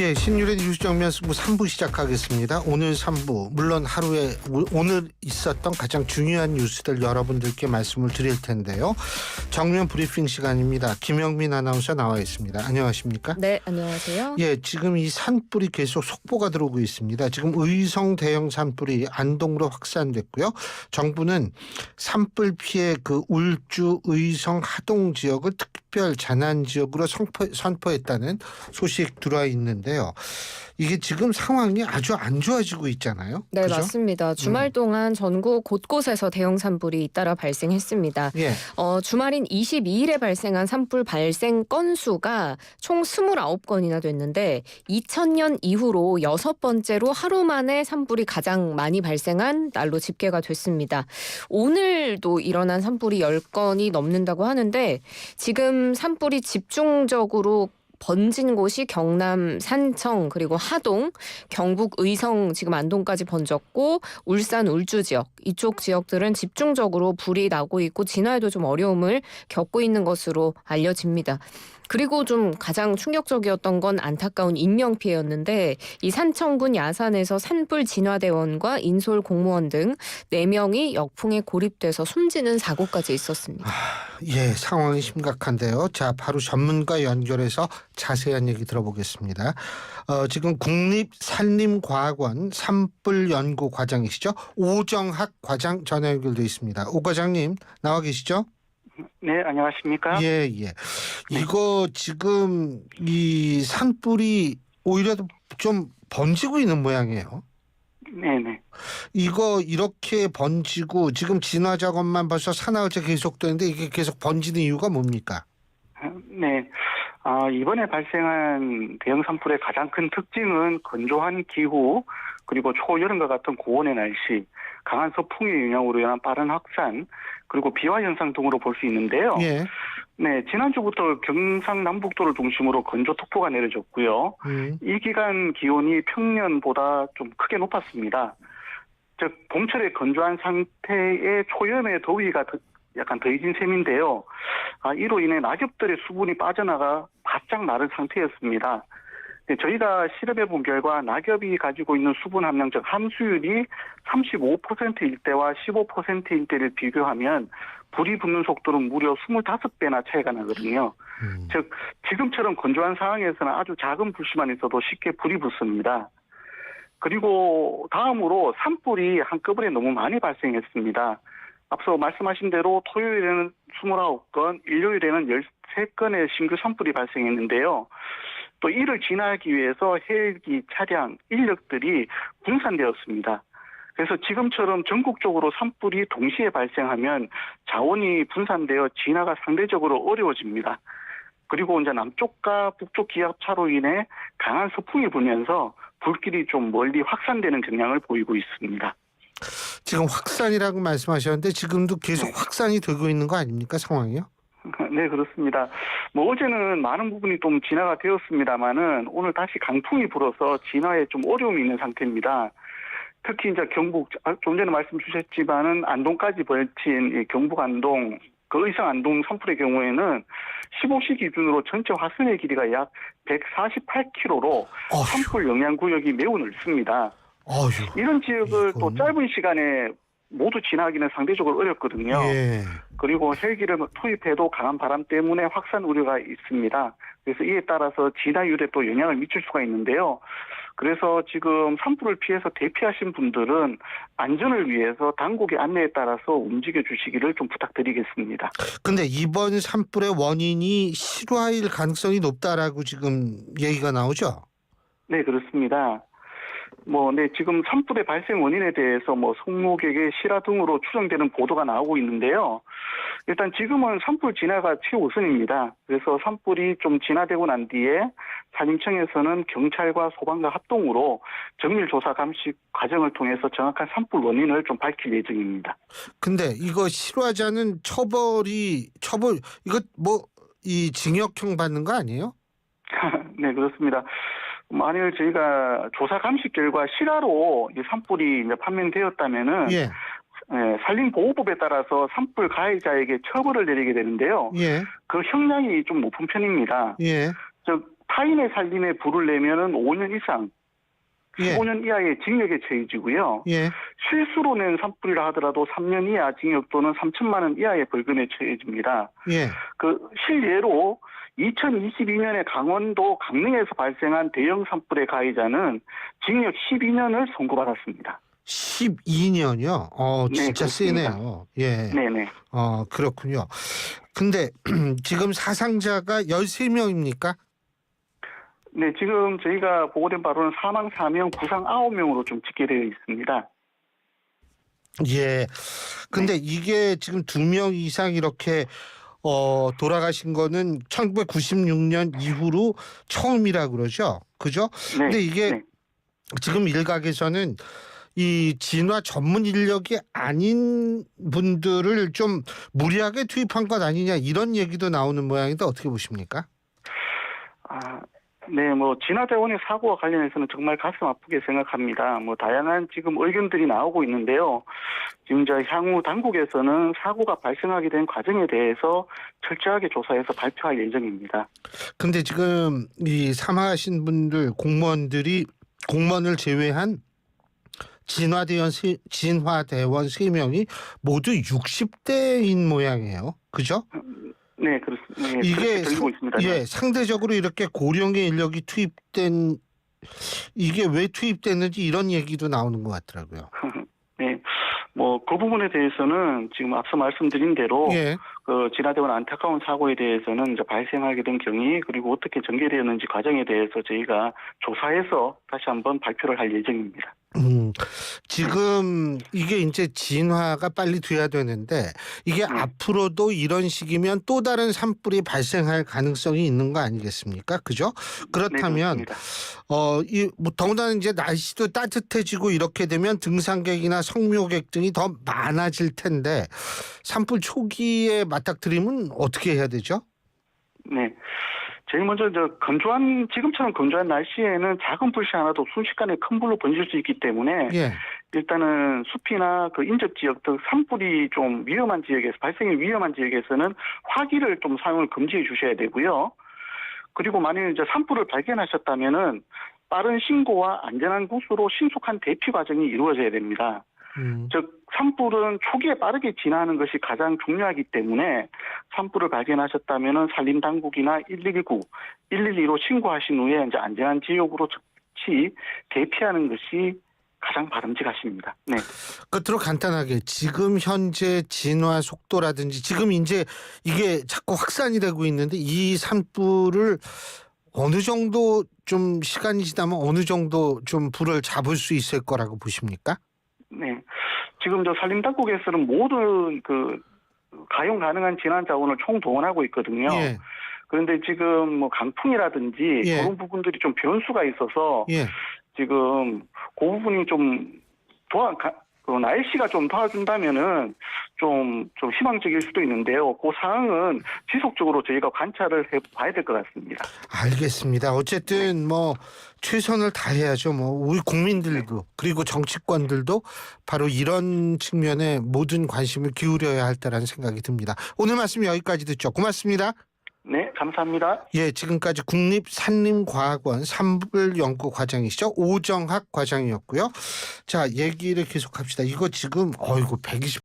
예, 신율의 뉴스 정면 승부 3부 시작하겠습니다. 오늘 3부, 물론 하루에 오늘 있었던 가장 중요한 뉴스들 여러분들께 말씀을 드릴 텐데요. 정면 브리핑 시간입니다. 김영민 아나운서 나와 있습니다. 안녕하십니까? 네, 안녕하세요. 예, 지금 이 산불이 계속 속보가 들어오고 있습니다. 지금 의성 대형 산불이 안동으로 확산됐고요. 정부는 산불 피해 그 울주, 의성, 하동 지역을 특별 재난 지역으로 선포했다는 소식 들어와 있는데요. 이게 지금 상황이 아주 안 좋아지고 있잖아요. 네, 그죠? 맞습니다. 주말 동안 전국 곳곳에서 대형 산불이 잇따라 발생했습니다. 예. 주말인 22일에 발생한 산불 발생 건수가 총 29건이나 됐는데 2000년 이후로 6번째로 하루 만에 산불이 가장 많이 발생한 날로 집계가 됐습니다. 오늘도 일어난 산불이 10건이 넘는다고 하는데 지금 산불이 집중적으로 번진 곳이 경남 산청 그리고 하동, 경북 의성 지금 안동까지 번졌고 울산 울주 지역 이쪽 지역들은 집중적으로 불이 나고 있고 진화에도 좀 어려움을 겪고 있는 것으로 알려집니다. 그리고 좀 가장 충격적이었던 건 안타까운 인명 피해였는데 이 산청군 야산에서 산불 진화대원과 인솔 공무원 등 4명이 역풍에 고립돼서 숨지는 사고까지 있었습니다. 예, 상황이 심각한데요. 자, 바로 전문가 연결해서 자세한 얘기 들어보겠습니다. 지금 국립산림과학원 산불연구과장이시죠? 오정학 과장 전화 연결돼 있습니다. 오 과장님 나와 계시죠? 네, 안녕하십니까? 예, 예. 이거 지금 이 산불이 오히려 좀 번지고 있는 모양이에요. 네네. 이거 이렇게 번지고 지금 진화 작업만 벌써 사나흘째 계속되는데 이게 계속 번지는 이유가 뭡니까? 네. 이번에 발생한 대형 산불의 가장 큰 특징은 건조한 기후, 그리고 초여름과 같은 고온의 날씨, 강한 서풍의 영향으로 인한 빠른 확산, 그리고 비화 현상 등으로 볼 수 있는데요. 예. 네, 지난주부터 경상남북도를 중심으로 건조특보가 내려졌고요. 이 기간 기온이 평년보다 좀 크게 높았습니다. 즉 봄철의 건조한 상태에 초여름의 더위가 약간 더해진 셈인데요. 이로 인해 낙엽들의 수분이 빠져나가 바짝 마른 상태였습니다. 저희가 실험해 본 결과 낙엽이 가지고 있는 수분 함량, 즉 함수율이 35%일 때와 15%일 때를 비교하면 불이 붙는 속도는 무려 25배나 차이가 나거든요. 즉 지금처럼 건조한 상황에서는 아주 작은 불씨만 있어도 쉽게 불이 붙습니다. 그리고 다음으로 산불이 한꺼번에 너무 많이 발생했습니다. 앞서 말씀하신 대로 토요일에는 29건, 일요일에는 13건의 신규 산불이 발생했는데요. 또 이를 진화하기 위해서 헬기, 차량, 인력들이 분산되었습니다. 그래서 지금처럼 전국적으로 산불이 동시에 발생하면 자원이 분산되어 진화가 상대적으로 어려워집니다. 그리고 이제 남쪽과 북쪽 기압차로 인해 강한 서풍이 불면서 불길이 좀 멀리 확산되는 경향을 보이고 있습니다. 지금 확산이라고 말씀하셨는데 지금도 계속 확산이 되고 있는 거 아닙니까? 상황이요? 네, 그렇습니다. 어제는 많은 부분이 좀 진화가 되었습니다만은 오늘 다시 강풍이 불어서 진화에 좀 어려움이 있는 상태입니다. 특히 이제 경북, 좀 전에 말씀 주셨지만은 안동까지 벌친 이 경북 안동, 그 의성 안동 산불의 경우에는 15시 기준으로 전체 화선의 길이가 약 148km로 산불 영향 구역이 매우 넓습니다. 이런 지역을 또 짧은 시간에 모두 진화하기는 상대적으로 어렵거든요. 예. 그리고 헬기를 투입해도 강한 바람 때문에 확산 우려가 있습니다. 그래서 이에 따라서 진화율에 또 영향을 미칠 수가 있는데요. 그래서 지금 산불을 피해서 대피하신 분들은 안전을 위해서 당국의 안내에 따라서 움직여 주시기를 좀 부탁드리겠습니다. 근데 이번 산불의 원인이 실화일 가능성이 높다라고 지금 얘기가 나오죠? 네, 그렇습니다. 지금 산불의 발생 원인에 대해서 성모객의 실화 등으로 추정되는 보도가 나오고 있는데요. 일단 지금은 산불 진화가 최우선입니다. 그래서 산불이 좀 진화되고 난 뒤에 산림청에서는 경찰과 소방과 합동으로 정밀 조사 감식 과정을 통해서 정확한 산불 원인을 좀 밝힐 예정입니다. 근데 이거 실화자는 이 징역형 받는 거 아니에요? 네, 그렇습니다. 만일 저희가 조사 감식 결과 실화로 이 산불이 이제 판명되었다면은 산림보호법에 따라서 산불 가해자에게 처벌을 내리게 되는데요. 예. 그 형량이 좀 높은 편입니다. 예. 즉 타인의 살림에 불을 내면은 5년 이상, 예. 15년 이하의 징역에 처해지고요. 예. 실수로 낸 산불이라 하더라도 3년 이하 징역 또는 3천만 원 이하의 벌금에 처해집니다. 예. 실예로 2022년에 강원도 강릉에서 발생한 대형 산불의 가해자는 징역 12년을 선고받았습니다. 12년이요? 네, 진짜 그렇습니다. 세네요. 예. 네네. 그렇군요. 근데 지금 사상자가 13명입니까? 네, 지금 저희가 보고된 바로는 사망 4명, 부상 9명으로 좀 집계되어 있습니다. 예. 근데 이게 지금 2명 이상 이렇게 돌아가신 거는 1996년 이후로 처음이라 그러죠. 그죠? 네. 근데 이게 네. 지금 일각에서는 이 진화 전문 인력이 아닌 분들을 좀 무리하게 투입한 것 아니냐 이런 얘기도 나오는 모양인데 어떻게 보십니까? 네, 진화대원의 사고와 관련해서는 정말 가슴 아프게 생각합니다. 다양한 지금 의견들이 나오고 있는데요. 지금 향후 당국에서는 사고가 발생하게 된 과정에 대해서 철저하게 조사해서 발표할 예정입니다. 근데 지금 이 사망하신 분들 공무원을 제외한 진화대원 3명이 모두 60대인 모양이에요. 그죠? 네, 그렇습니다. 네, 이게 그렇게 들리고 있습니다. 네. 상대적으로 이렇게 고령의 인력이 투입된 이게 왜 투입됐는지 이런 얘기도 나오는 것 같더라고요. 네, 그 부분에 대해서는 지금 앞서 말씀드린 대로 예. 진화대원 안타까운 사고에 대해서는 이제 발생하게 된 경위 그리고 어떻게 전개되었는지 과정에 대해서 저희가 조사해서 다시 한번 발표를 할 예정입니다. 지금 이게 이제 진화가 빨리 돼야 되는데 이게 앞으로도 이런 식이면 또 다른 산불이 발생할 가능성이 있는 거 아니겠습니까? 그죠? 그렇다면 더군다나 이제 날씨도 따뜻해지고 이렇게 되면 등산객이나 성묘객 등이 더 많아질 텐데 산불 초기에 맞닥뜨리면 어떻게 해야 되죠? 네. 제일 먼저 지금처럼 건조한 날씨에는 작은 불씨 하나도 순식간에 큰 불로 번질 수 있기 때문에 예. 일단은 숲이나 인접 지역 등 산불이 좀 위험한 지역에서 발생이 위험한 지역에서는 화기를 좀 사용을 금지해 주셔야 되고요. 그리고 만일 이제 산불을 발견하셨다면은 빠른 신고와 안전한 곳으로 신속한 대피 과정이 이루어져야 됩니다. 즉 산불은 초기에 빠르게 진화하는 것이 가장 중요하기 때문에 산불을 발견하셨다면은 산림당국이나 119, 112로 신고하신 후에 이제 안전한 지역으로 즉시 대피하는 것이 가장 바람직하십니다. 네. 끝으로 간단하게 지금 현재 진화 속도라든지 지금 이제 이게 자꾸 확산이 되고 있는데 이 산불을 어느 정도 좀 시간이 지나면 어느 정도 좀 불을 잡을 수 있을 거라고 보십니까? 네. 지금 산림당국에서는 모든 가용 가능한 진화 자원을 총동원하고 있거든요. 예. 그런데 지금 강풍이라든지 예. 그런 부분들이 좀 변수가 있어서 예. 지금 그 부분이 좀 날씨가 좀 도와준다면은 좀 희망적일 수도 있는데요. 그 상황은 지속적으로 저희가 관찰을 해봐야 될 것 같습니다. 알겠습니다. 어쨌든 최선을 다해야죠. 우리 국민들도 그리고 정치권들도 바로 이런 측면에 모든 관심을 기울여야 할 때라는 생각이 듭니다. 오늘 말씀 여기까지 듣죠. 고맙습니다. 네, 감사합니다. 예, 지금까지 국립산림과학원 산불연구과장이시죠. 오정학 과장이었고요. 자, 얘기를 계속합시다. 이거 지금 120